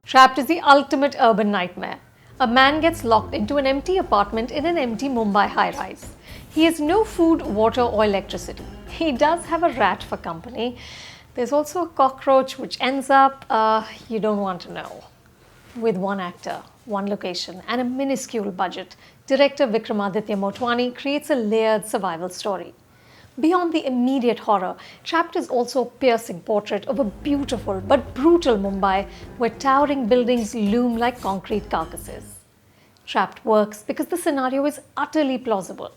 Trapped is the ultimate urban nightmare. A man gets locked into an empty apartment in an empty Mumbai high-rise. He has no food, water or electricity. He does have a rat for company. There's also a cockroach which ends up, you don't want to know. With one actor, one location and a minuscule budget, director Vikramaditya Motwane creates a layered survival story. Beyond the immediate horror, Trapped is also a piercing portrait of a beautiful but brutal Mumbai where towering buildings loom like concrete carcasses. Trapped works because the scenario is utterly plausible.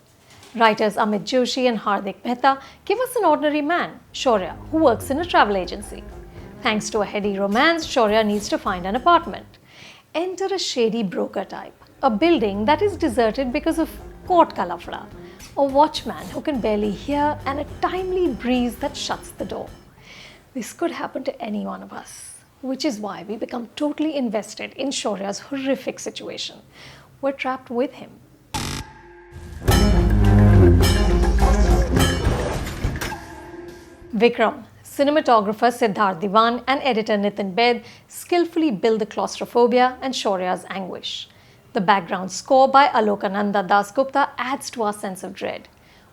Writers Amit Joshi and Hardik Mehta give us an ordinary man, Shaurya, who works in a travel agency. Thanks to a heady romance, Shaurya needs to find an apartment. Enter a shady broker type, a building that is deserted because of court ka lafda, a watchman who can barely hear, and a timely breeze that shuts the door. This could happen to any one of us, which is why we become totally invested in Shaurya's horrific situation. We're trapped with him. Vikram, cinematographer Siddharth Diwan and editor Nitin Bed skillfully build the claustrophobia and Shaurya's anguish. The background score by Alokananda Dasgupta adds to our sense of dread.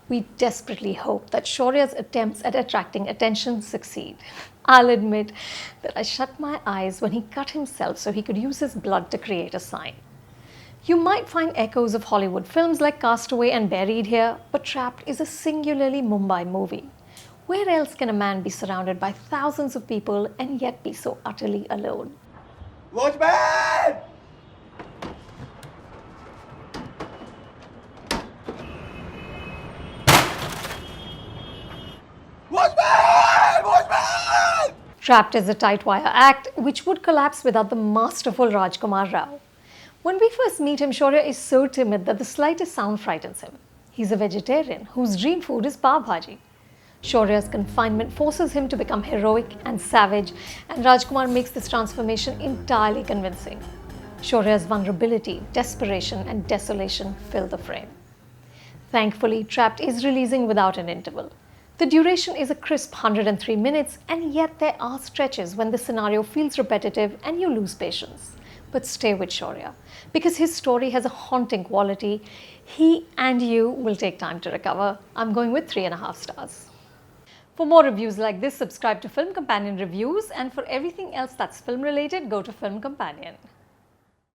We desperately hope that Shaurya's attempts at attracting attention succeed. I'll admit that I shut my eyes when he cut himself so he could use his blood to create a sign. You might find echoes of Hollywood films like Castaway and Buried here, but Trapped is a singularly Mumbai movie. Where else can a man be surrounded by thousands of people and yet be so utterly alone? Watchman! Watchman! Watchman! Trapped is a tight wire act which would collapse without the masterful Rajkummar Rao. When we first meet him, Shaurya is so timid that the slightest sound frightens him. He's a vegetarian whose dream food is pav bhaji. Shaurya's confinement forces him to become heroic and savage, and Rajkummar makes this transformation entirely convincing. Shaurya's vulnerability, desperation and desolation fill the frame. Thankfully, Trapped is releasing without an interval. The duration is a crisp 103 minutes, and yet there are stretches when the scenario feels repetitive and you lose patience. But stay with Shaurya, because his story has a haunting quality. He and you will take time to recover. I'm going with 3.5 stars. For more reviews like this, subscribe to Film Companion Reviews, and for everything else that's film related, go to Film Companion.